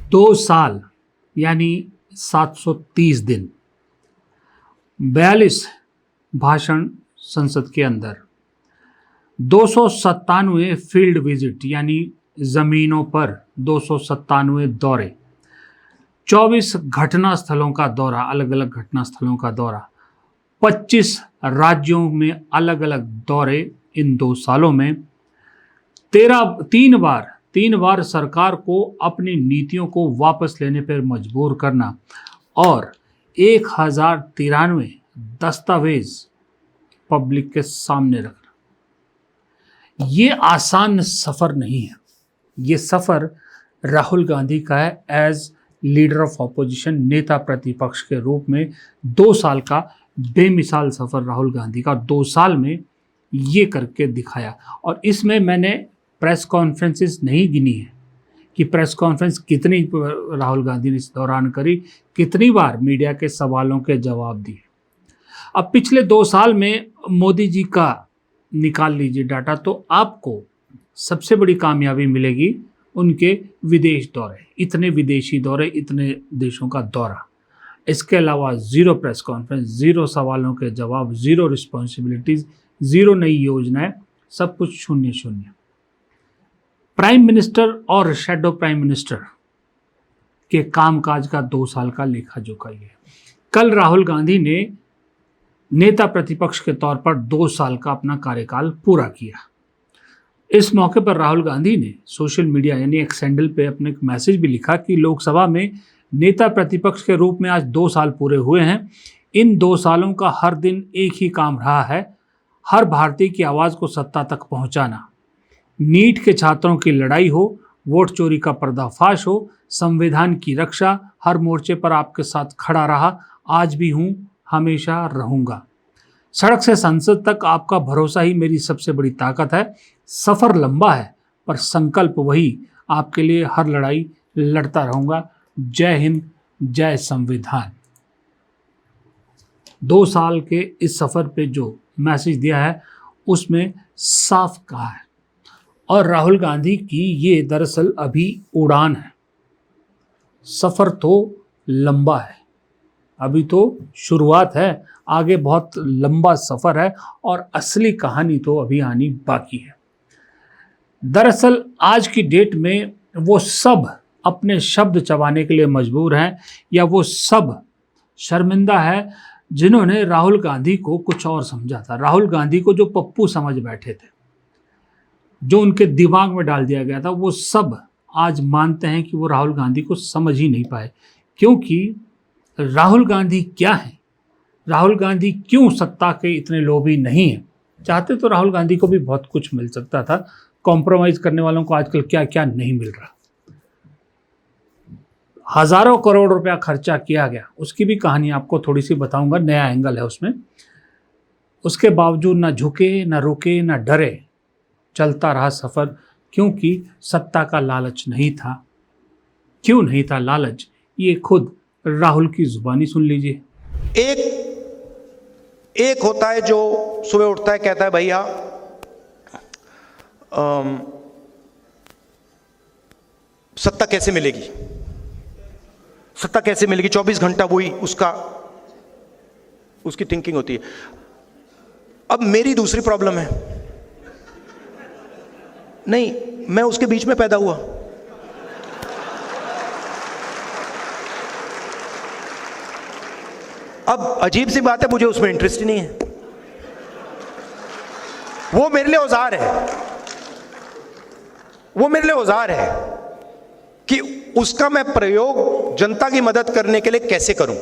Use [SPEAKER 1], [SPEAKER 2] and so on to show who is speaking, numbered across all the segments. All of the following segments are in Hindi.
[SPEAKER 1] 2 साल यानी 730 दिन, 42 भाषण संसद के अंदर, 297 फील्ड विजिट यानी ज़मीनों पर 297 दौरे, 24 घटना स्थलों का दौरा, अलग अलग घटना स्थलों का दौरा, 25 राज्यों में अलग अलग दौरे इन 2 सालों में, 3 बार सरकार को अपनी नीतियों को वापस लेने पर मजबूर करना और 1093 दस्तावेज पब्लिक के सामने रखना। ये आसान सफ़र नहीं है। ये सफ़र राहुल गांधी का है एज लीडर ऑफ ऑपोजिशन, नेता प्रतिपक्ष के रूप में 2 साल का बेमिसाल सफ़र राहुल गांधी का 2 साल में ये करके दिखाया। और इसमें मैंने प्रेस कॉन्फ्रेंसेस नहीं गिनी है कि प्रेस कॉन्फ्रेंस कितनी राहुल गांधी ने इस दौरान करी, कितनी बार मीडिया के सवालों के जवाब दिए। अब पिछले 2 साल में मोदी जी का निकाल लीजिए डाटा तो आपको सबसे बड़ी कामयाबी मिलेगी उनके विदेश दौरे, इतने विदेशी दौरे, इतने देशों का दौरा। इसके अलावा 0 प्रेस कॉन्फ्रेंस, 0 सवालों के जवाब, 0 रिस्पॉन्सिबिलिटीज़, 0 नई योजनाएं, सब कुछ शून्य। प्राइम मिनिस्टर और शैडो प्राइम मिनिस्टर के कामकाज का 2 साल का लेखा जोखा ये। कल राहुल गांधी ने नेता प्रतिपक्ष के तौर पर 2 साल का अपना कार्यकाल पूरा किया। इस मौके पर राहुल गांधी ने सोशल मीडिया यानी एक्स हैंडल पे अपने एक मैसेज भी लिखा कि लोकसभा में नेता प्रतिपक्ष के रूप में आज 2 साल पूरे हुए हैं। इन 2 सालों का हर दिन एक ही काम रहा है, हर भारतीय की आवाज़ को सत्ता तक पहुंचाना। नीट के छात्रों की लड़ाई हो, वोट चोरी का पर्दाफाश हो, संविधान की रक्षा, हर मोर्चे पर आपके साथ खड़ा रहा, आज भी हूँ, हमेशा रहूँगा। सड़क से संसद तक आपका भरोसा ही मेरी सबसे बड़ी ताकत है। सफ़र लंबा है पर संकल्प वही, आपके लिए हर लड़ाई लड़ता रहूँगा। जय हिंद, जय संविधान। 2 साल के इस सफ़र पे जो मैसेज दिया है उसमें साफ कहा है। और राहुल गांधी की ये दरअसल अभी उड़ान है, सफ़र तो लंबा है, अभी तो शुरुआत है, आगे बहुत लंबा सफ़र है और असली कहानी तो अभी आनी बाकी है। दरअसल आज की डेट में वो सब अपने शब्द चबाने के लिए मजबूर हैं या वो सब शर्मिंदा है जिन्होंने राहुल गांधी को कुछ और समझा था। राहुल गांधी को जो पप्पू समझ बैठे थे, जो उनके दिमाग में डाल दिया गया था, वो सब आज मानते हैं कि वो राहुल गांधी को समझ ही नहीं पाए। क्योंकि राहुल गांधी क्या है, राहुल गांधी क्यों सत्ता के इतने लोभी नहीं हैं। चाहते तो राहुल गांधी को भी बहुत कुछ मिल सकता था, कॉम्प्रोमाइज़ करने वालों को आजकल क्या क्या नहीं मिल रहा। हज़ारों करोड़ रुपया खर्चा किया गया, उसकी भी कहानी आपको थोड़ी सी बताऊंगा, नया एंगल है उसमें। उसके बावजूद ना झुके, ना रुके, ना डरे, चलता रहा सफ़र, क्योंकि सत्ता का लालच नहीं था। क्यों नहीं था लालच, ये खुद राहुल की जुबानी सुन लीजिए।
[SPEAKER 2] एक होता है जो सुबह उठता है, कहता है भैया सत्ता कैसे मिलेगी, सत्ता कैसे मिलेगी, 24 घंटा वही उसकी थिंकिंग होती है। अब मेरी दूसरी प्रॉब्लम है, नहीं, मैं उसके बीच में पैदा हुआ। अब अजीब सी बात है, मुझे उसमें इंटरेस्ट ही नहीं है। वो मेरे लिए औजार है, वो मेरे लिए औजार है कि उसका मैं प्रयोग जनता की मदद करने के लिए कैसे करूं।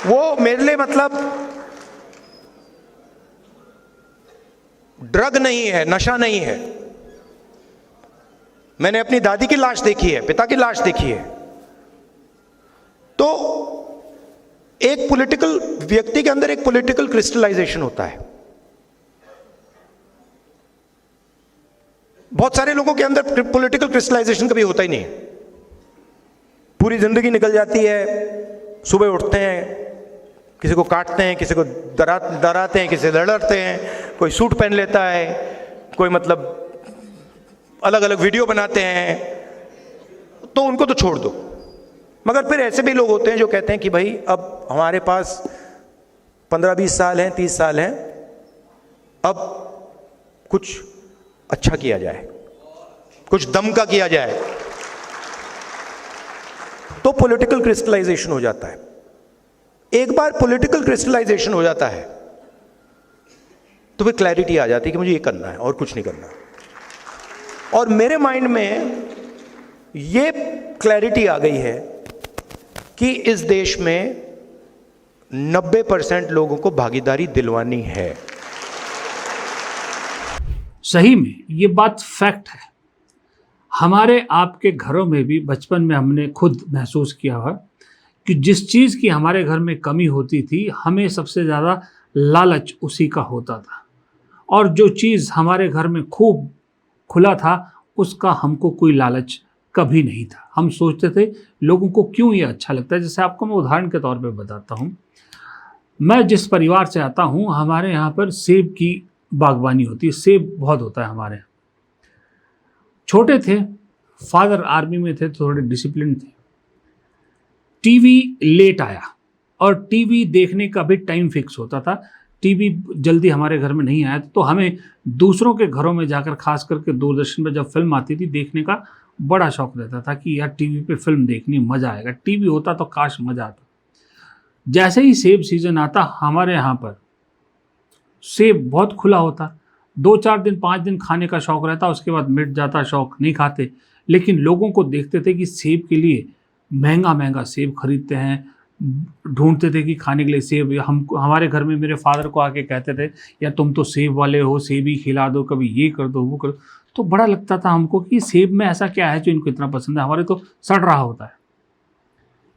[SPEAKER 2] वो मेरे लिए मतलब ड्रग नहीं है, नशा नहीं है। मैंने अपनी दादी की लाश देखी है, पिता की लाश देखी है। तो एक पॉलिटिकल व्यक्ति के अंदर एक पॉलिटिकल क्रिस्टलाइजेशन होता है। बहुत सारे लोगों के अंदर पॉलिटिकल क्रिस्टलाइजेशन कभी होता ही नहीं। पूरी जिंदगी निकल जाती है, सुबह उठते हैं, किसी को काटते हैं, किसी को डराते हैं, किसी से लड़ते हैं, कोई सूट पहन लेता है, कोई मतलब अलग अलग वीडियो बनाते हैं, तो उनको तो छोड़ दो। मगर फिर ऐसे भी लोग होते हैं जो कहते हैं कि भाई अब हमारे पास 15-20 साल हैं, 30 साल हैं, अब कुछ अच्छा किया जाए, कुछ दम का किया जाए। तो पॉलिटिकल क्रिस्टलाइजेशन हो जाता है। एक बार पॉलिटिकल क्रिस्टलाइजेशन हो जाता है तो फिर क्लैरिटी आ जाती है कि मुझे ये करना है और कुछ नहीं करना। और मेरे माइंड में ये क्लैरिटी आ गई है कि इस देश में 90% लोगों को भागीदारी दिलवानी है।
[SPEAKER 1] सही में ये बात फैक्ट है। हमारे आपके घरों में भी बचपन में हमने खुद महसूस किया हुआ कि जिस चीज़ की हमारे घर में कमी होती थी, हमें सबसे ज़्यादा लालच उसी का होता था, और जो चीज़ हमारे घर में खूब खुला था उसका हमको कोई लालच कभी नहीं था। हम सोचते थे लोगों को क्यों ये अच्छा लगता है। जैसे आपको मैं उदाहरण के तौर पे बताता हूँ, मैं जिस परिवार से आता हूँ, हमारे यहाँ पर सेब की बागवानी होती है, सेब बहुत होता है हमारे यहाँ। छोटे थे, फादर आर्मी में थे, थोड़े डिसिप्लिन थे। टीवी लेट आया और टीवी देखने का भी टाइम फिक्स होता था। टीवी जल्दी हमारे घर में नहीं आया, तो हमें दूसरों के घरों में जाकर, खास करके दूरदर्शन पर जब फिल्म आती थी, देखने का बड़ा शौक रहता था कि यार टीवी पे फिल्म देखनी, मज़ा आएगा। टीवी होता तो काश मज़ा आता। जैसे ही सेब सीज़न आता, हमारे यहाँ पर सेब बहुत खुला होता। 2-4 दिन, 5 दिन खाने का शौक रहता, उसके बाद मिट जाता शौक, नहीं खाते। लेकिन लोगों को देखते थे कि सेब के लिए महंगा महंगा सेब खरीदते हैं, ढूंढते थे कि खाने के लिए सेब। हमारे घर में मेरे फादर को आके कहते थे, या तुम तो सेब वाले हो, सेब ही खिला दो, कभी ये कर दो, वो कर दो। तो बड़ा लगता था हमको कि सेब में ऐसा क्या है जो इनको इतना पसंद है, हमारे तो सड़ रहा होता है।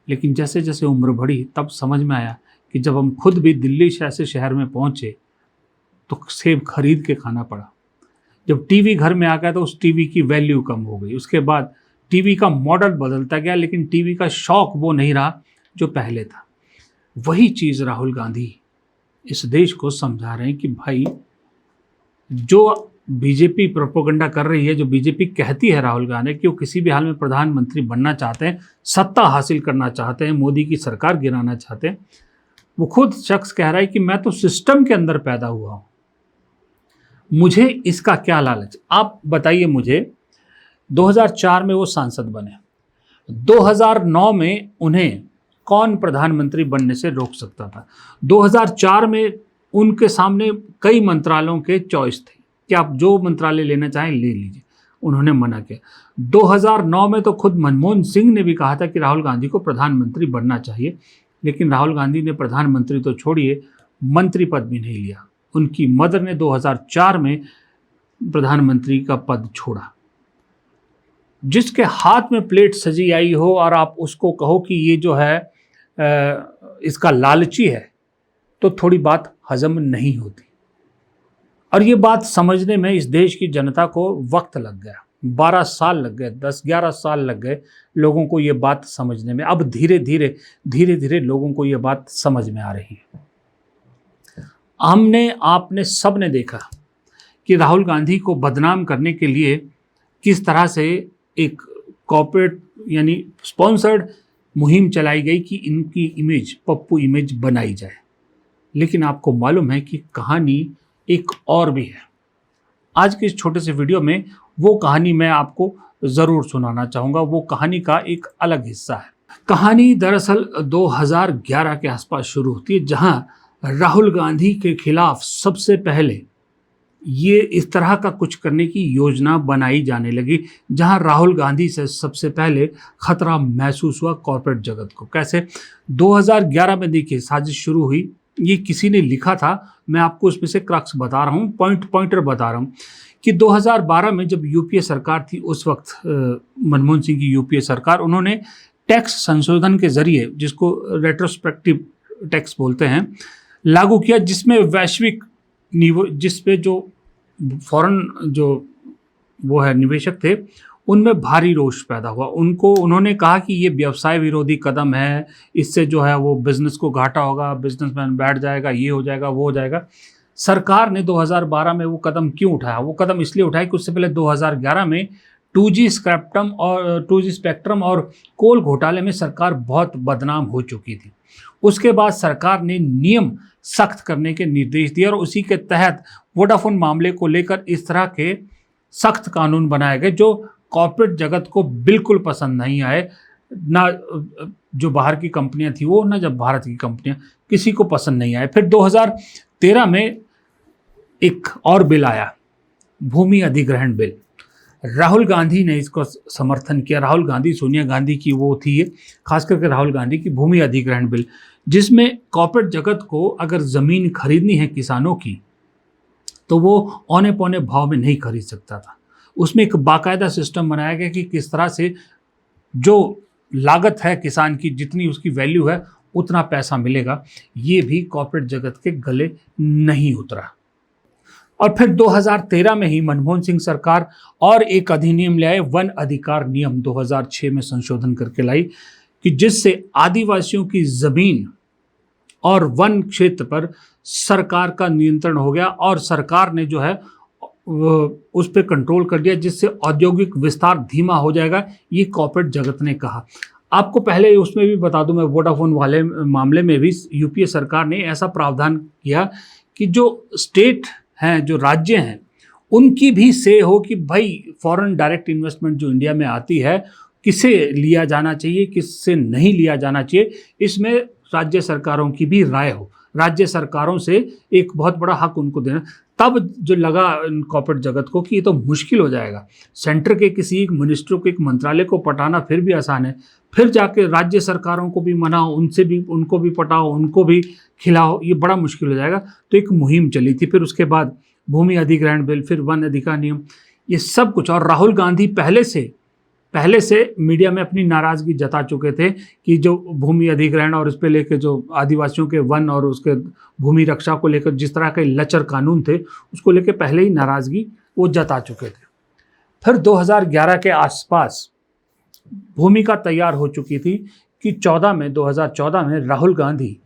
[SPEAKER 1] लेकिन जैसे जैसे उम्र बढ़ी, तब समझ में आया कि जब हम खुद भी दिल्ली जैसे शहर में पहुँचे तो सेब खरीद के खाना पड़ा। जब टीवी घर में आ गया तो उस टीवी की वैल्यू कम हो गई। उसके बाद टीवी का मॉडल बदलता गया, लेकिन टीवी का शौक वो नहीं रहा जो पहले था। वही चीज़ राहुल गांधी इस देश को समझा रहे हैं कि भाई, जो बीजेपी प्रोपेगेंडा कर रही है, जो बीजेपी कहती है राहुल गांधी कि वो किसी भी हाल में प्रधानमंत्री बनना चाहते हैं, सत्ता हासिल करना चाहते हैं, मोदी की सरकार गिराना चाहते हैं, वो खुद शख्स कह रहा है कि मैं तो सिस्टम के अंदर पैदा हुआ हूँ, मुझे इसका क्या लालच। आप बताइए मुझे, 2004 में वो सांसद बने, 2009 में उन्हें कौन प्रधानमंत्री बनने से रोक सकता था। 2004 में उनके सामने कई मंत्रालयों के चॉइस थे कि आप जो मंत्रालय लेना चाहें ले लीजिए, उन्होंने मना किया। 2009 में तो खुद मनमोहन सिंह ने भी कहा था कि राहुल गांधी को प्रधानमंत्री बनना चाहिए, लेकिन राहुल गांधी ने प्रधानमंत्री तो छोड़िए, मंत्री पद भी नहीं लिया। उनकी मदर ने 2004 में प्रधानमंत्री का पद छोड़ा। जिसके हाथ में प्लेट सजी आई हो और आप उसको कहो कि ये जो है इसका लालची है, तो थोड़ी बात हजम नहीं होती। और ये बात समझने में इस देश की जनता को वक्त लग गया, 12 साल लग गए, 10-11 साल लग गए लोगों को ये बात समझने में। अब धीरे धीरे लोगों को ये बात समझ में आ रही है। हमने, आपने, सब ने देखा कि राहुल गांधी को बदनाम करने के लिए किस तरह से एक कॉर्पोरेट यानी स्पॉन्सर्ड मुहिम चलाई गई कि इनकी इमेज, पप्पू इमेज बनाई जाए। लेकिन आपको मालूम है कि कहानी एक और भी है। आज के इस छोटे से वीडियो में वो कहानी मैं आपको ज़रूर सुनाना चाहूँगा। वो कहानी का एक अलग हिस्सा है। कहानी दरअसल 2011 के आसपास शुरू होती है, जहाँ राहुल गांधी के खिलाफ सबसे पहले ये इस तरह का कुछ करने की योजना बनाई जाने लगी, जहां राहुल गांधी से सबसे पहले खतरा महसूस हुआ कॉर्पोरेट जगत को। कैसे? 2011 में देखिए साजिश शुरू हुई। ये किसी ने लिखा था, मैं आपको उसमें से क्रक्स बता रहा हूँ, पॉइंटर बता रहा हूँ कि 2012 में जब यूपीए सरकार थी, उस वक्त मनमोहन सिंह की यूपीए सरकार, उन्होंने टैक्स संशोधन के जरिए, जिसको रेट्रोस्पेक्टिव टैक्स बोलते हैं, लागू किया, जिसमें वैश्विक जिस पे जो फॉरेन जो वो है निवेशक थे, उनमें भारी रोष पैदा हुआ। उन्होंने कहा कि ये व्यवसाय विरोधी कदम है, इससे जो है वो बिजनेस को घाटा होगा, बिजनेसमैन बैठ जाएगा, ये हो जाएगा, वो हो जाएगा। सरकार ने 2012 में वो कदम क्यों उठाया? वो कदम इसलिए उठाया कि उससे पहले 2011 में 2G स्पेक्ट्रम और कोल घोटाले में सरकार बहुत बदनाम हो चुकी थी। उसके बाद सरकार ने नियम सख्त करने के निर्देश दिए और उसी के तहत वोडाफोन मामले को लेकर इस तरह के सख्त कानून बनाए गए जो कॉर्पोरेट जगत को बिल्कुल पसंद नहीं आए। ना जो बाहर की कंपनियां थी वो, ना जब भारत की कंपनियां, किसी को पसंद नहीं आए। फिर 2013 में एक और बिल आया, भूमि अधिग्रहण बिल। राहुल गांधी ने इसको समर्थन किया। राहुल गांधी, सोनिया गांधी की वो थी, खास करके राहुल गांधी की, भूमि अधिग्रहण बिल, जिसमें कॉर्पोरेट जगत को अगर ज़मीन खरीदनी है किसानों की तो वो औने पौने भाव में नहीं खरीद सकता था। उसमें एक बाकायदा सिस्टम बनाया गया कि किस तरह से जो लागत है किसान की, जितनी उसकी वैल्यू है उतना पैसा मिलेगा। ये भी कॉर्पोरेट जगत के गले नहीं उतरा। और फिर 2013 में ही मनमोहन सिंह सरकार और एक अधिनियम ले आए, वन अधिकार नियम 2006 में संशोधन करके लाई, कि जिससे आदिवासियों की जमीन और वन क्षेत्र पर सरकार का नियंत्रण हो गया और सरकार ने जो है उस पर कंट्रोल कर दिया, जिससे औद्योगिक विस्तार धीमा हो जाएगा, ये कॉर्पोरेट जगत ने कहा। आपको पहले उसमें भी बता दूं, मैं वोडाफोन वाले मामले में भी यूपीए सरकार ने ऐसा प्रावधान किया कि जो स्टेट हैं, जो राज्य हैं, उनकी भी से हो कि भाई फॉरेन डायरेक्ट इन्वेस्टमेंट जो इंडिया में आती है किसे लिया जाना चाहिए, किससे नहीं लिया जाना चाहिए, इसमें राज्य सरकारों की भी राय हो। राज्य सरकारों से एक बहुत बड़ा हक उनको देना। तब जो लगा कॉर्पोरेट जगत को कि ये तो मुश्किल हो जाएगा, सेंटर के किसी एक मिनिस्टर को, एक मंत्रालय को पटाना फिर भी आसान है, फिर जाके राज्य सरकारों को भी मनाओ, उनसे भी, उनको भी पटाओ, उनको भी खिलाओ, ये बड़ा मुश्किल हो जाएगा। तो एक मुहिम चली थी। फिर उसके बाद भूमि अधिग्रहण बिल, फिर वन अधिकार नियम, ये सब कुछ। और राहुल गांधी पहले से मीडिया में अपनी नाराज़गी जता चुके थे कि जो भूमि अधिग्रहण और इस पे लेकर जो आदिवासियों के वन और उसके भूमि रक्षा को लेकर जिस तरह के लचर कानून थे, उसको लेकर पहले ही नाराज़गी वो जता चुके थे। फिर 2011 के आसपास भूमिका तैयार हो चुकी थी कि 2014 में राहुल गांधी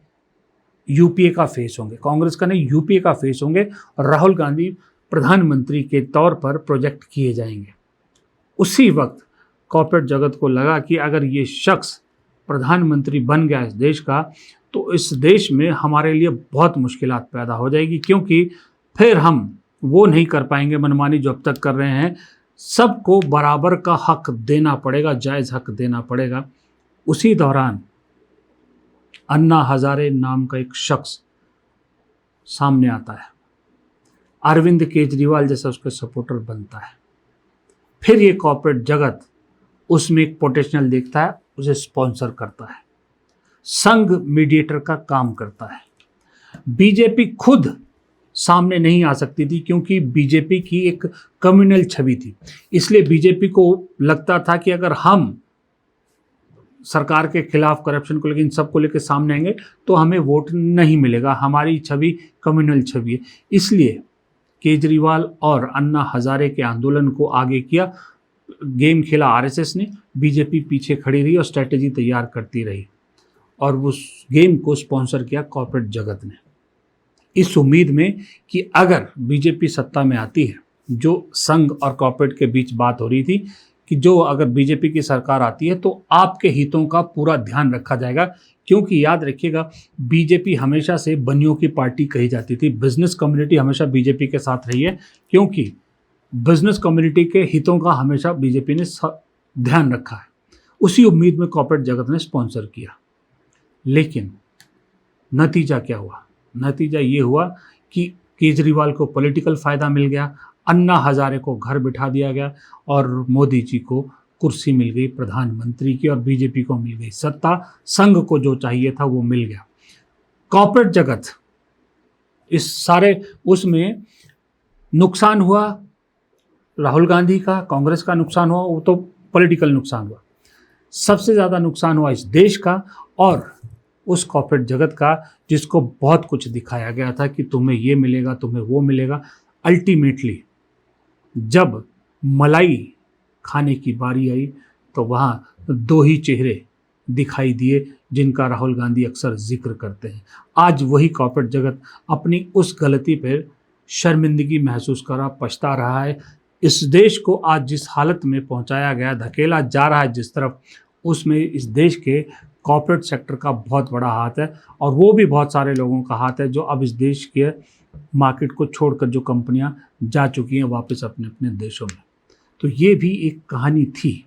[SPEAKER 1] यूपीए का फेस होंगे, कांग्रेस का नहीं, यूपीए का फेस होंगे, और राहुल गांधी प्रधानमंत्री के तौर पर प्रोजेक्ट किए जाएंगे। उसी वक्त कॉर्पोरेट जगत को लगा कि अगर ये शख्स प्रधानमंत्री बन गया इस देश का, तो इस देश में हमारे लिए बहुत मुश्किलात पैदा हो जाएगी, क्योंकि फिर हम वो नहीं कर पाएंगे मनमानी जो अब तक कर रहे हैं। सबको बराबर का हक देना पड़ेगा, जायज़ हक देना पड़ेगा। उसी दौरान अन्ना हजारे नाम का एक शख्स सामने आता है, अरविंद केजरीवाल जैसा उसके सपोर्टर बनता है। फिर ये कॉर्पोरेट जगत उसमें एक पोटेंशियल देखता है, उसे स्पॉन्सर करता है, संघ मीडिएटर का काम करता है। बीजेपी खुद सामने नहीं आ सकती थी क्योंकि बीजेपी की एक कम्युनल छवि थी। इसलिए बीजेपी को लगता था कि अगर हम सरकार के खिलाफ, करप्शन को लेकर, इन सब को लेकर सामने आएंगे तो हमें वोट नहीं मिलेगा, हमारी छवि कम्युनल छवि है। इसलिए केजरीवाल और अन्ना हजारे के आंदोलन को आगे किया, गेम खेला आरएसएस ने, बीजेपी पीछे खड़ी रही और स्ट्रैटेजी तैयार करती रही, और उस गेम को स्पॉन्सर किया कॉर्पोरेट जगत ने, इस उम्मीद में कि अगर बीजेपी सत्ता में आती है, जो संघ और कॉर्पोरेट के बीच बात हो रही थी कि जो अगर बीजेपी की सरकार आती है तो आपके हितों का पूरा ध्यान रखा जाएगा। क्योंकि याद रखिएगा, बीजेपी हमेशा से बनियों की पार्टी कही जाती थी। बिजनेस कम्युनिटी हमेशा बीजेपी के साथ रही है, क्योंकि बिजनेस कम्युनिटी के हितों का हमेशा बीजेपी ने ध्यान रखा है। उसी उम्मीद में कॉर्पोरेट जगत ने स्पॉन्सर किया। लेकिन नतीजा क्या हुआ? नतीजा ये हुआ कि केजरीवाल को पॉलिटिकल फ़ायदा मिल गया, अन्ना हजारे को घर बिठा दिया गया, और मोदी जी को कुर्सी मिल गई प्रधानमंत्री की, और बीजेपी को मिल गई सत्ता। संघ को जो चाहिए था वो मिल गया। कॉर्पोरेट जगत इस सारे उसमें नुकसान हुआ, राहुल गांधी का, कांग्रेस का नुकसान हुआ, वो तो पॉलिटिकल नुकसान हुआ। सबसे ज़्यादा नुकसान हुआ इस देश का और उस कॉर्पोरेट जगत का, जिसको बहुत कुछ दिखाया गया था कि तुम्हें ये मिलेगा, तुम्हें वो मिलेगा। अल्टीमेटली जब मलाई खाने की बारी आई तो वहाँ दो ही चेहरे दिखाई दिए, जिनका राहुल गांधी अक्सर जिक्र करते हैं। आज वही कॉर्पोरेट जगत अपनी उस गलती पर शर्मिंदगी महसूस कर रहा, पछता रहा है। इस देश को आज जिस हालत में पहुंचाया गया, धकेला जा रहा है जिस तरफ, उसमें इस देश के कॉर्पोरेट सेक्टर का बहुत बड़ा हाथ है, और वो भी बहुत सारे लोगों का हाथ है जो अब इस देश के मार्केट को छोड़कर जो कंपनियां जा चुकी हैं वापस अपने अपने देशों में। तो ये भी एक कहानी थी,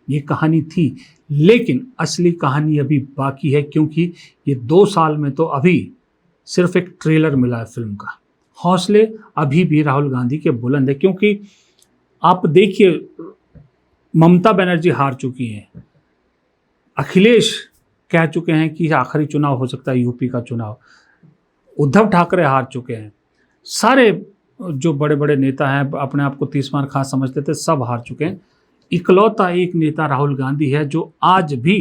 [SPEAKER 1] ये कहानी थी, लेकिन असली कहानी अभी बाकी है, क्योंकि ये 2 साल में तो अभी सिर्फ एक ट्रेलर मिला है फिल्म का। हौसले अभी भी राहुल गांधी के बुलंद है, क्योंकि आप देखिए ममता बनर्जी हार चुकी हैं, अखिलेश कह चुके हैं कि आखिरी चुनाव हो सकता है यूपी का चुनाव, उद्धव ठाकरे हार चुके हैं, सारे जो बड़े बड़े नेता हैं अपने आप को तीसमार खां समझते थे, सब हार चुके हैं। इकलौता एक नेता राहुल गांधी है जो आज भी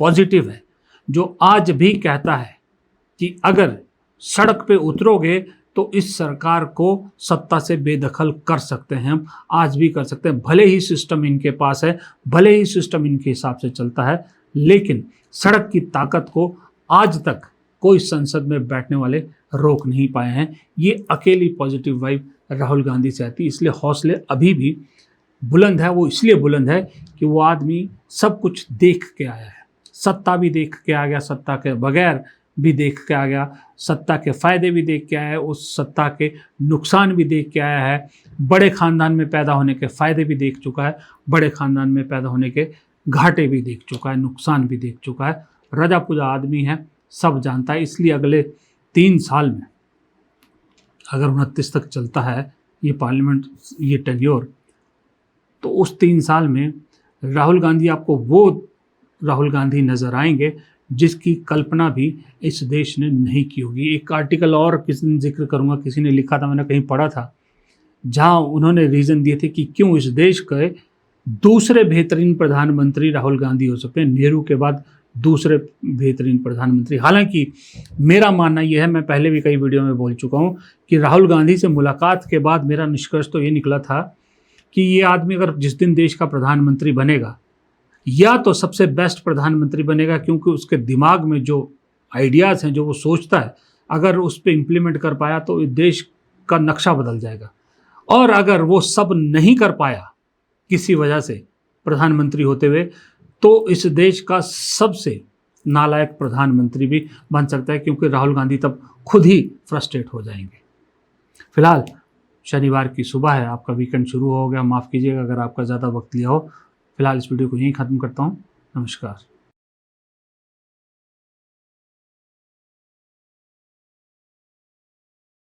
[SPEAKER 1] पॉजिटिव है, जो आज भी कहता है कि अगर सड़क पे उतरोगे तो इस सरकार को सत्ता से बेदखल कर सकते हैं, हम आज भी कर सकते हैं। भले ही सिस्टम इनके पास है, भले ही सिस्टम इनके हिसाब से चलता है, लेकिन सड़क की ताकत को आज तक कोई संसद में बैठने वाले रोक नहीं पाए हैं। ये अकेली पॉजिटिव वाइब राहुल गांधी से आती है, इसलिए हौसले अभी भी बुलंद है। वो इसलिए बुलंद है कि वो आदमी सब कुछ देख के आया है, सत्ता भी देख के आ गया, सत्ता के बगैर भी देख के आ गया, सत्ता के फ़ायदे भी देख के आया है, उस सत्ता के नुकसान भी देख के आया है, बड़े ख़ानदान में पैदा होने के फ़ायदे भी देख चुका है, बड़े ख़ानदान में पैदा होने के घाटे भी देख चुका है, नुकसान भी देख चुका है। रजा पुजा आदमी है, सब जानता है। इसलिए अगले 3 साल में अगर 29 तक चलता है ये पार्लियामेंट, ये टेन्योर, तो उस 3 साल में राहुल गांधी आपको वो राहुल गांधी नज़र आएंगे जिसकी कल्पना भी इस देश ने नहीं की होगी। एक आर्टिकल और किसी दिन जिक्र करूंगा, किसी ने लिखा था, मैंने कहीं पढ़ा था, जहां उन्होंने रीज़न दिए थे कि क्यों इस देश के दूसरे बेहतरीन प्रधानमंत्री राहुल गांधी हो सकते हैं, नेहरू के बाद दूसरे बेहतरीन प्रधानमंत्री। हालांकि मेरा मानना यह है, मैं पहले भी कई वीडियो में बोल चुका हूं, कि राहुल गांधी से मुलाकात के बाद मेरा निष्कर्ष तो ये निकला था कि ये आदमी अगर जिस दिन देश का प्रधानमंत्री बनेगा, या तो सबसे बेस्ट प्रधानमंत्री बनेगा, क्योंकि उसके दिमाग में जो आइडियाज़ हैं, जो वो सोचता है, अगर उस पर इम्प्लीमेंट कर पाया तो देश का नक्शा बदल जाएगा। और अगर वो सब नहीं कर पाया किसी वजह से प्रधानमंत्री होते हुए, तो इस देश का सबसे नालायक प्रधानमंत्री भी बन सकता है, क्योंकि राहुल गांधी तब खुद ही फ्रस्ट्रेट हो जाएंगे। फिलहाल शनिवार की सुबह है, आपका वीकेंड शुरू हो गया, माफ़ कीजिएगा अगर आपका ज़्यादा वक्त लिया हो। फिलहाल इस वीडियो को यहीं ख़त्म करता हूँ। नमस्कार।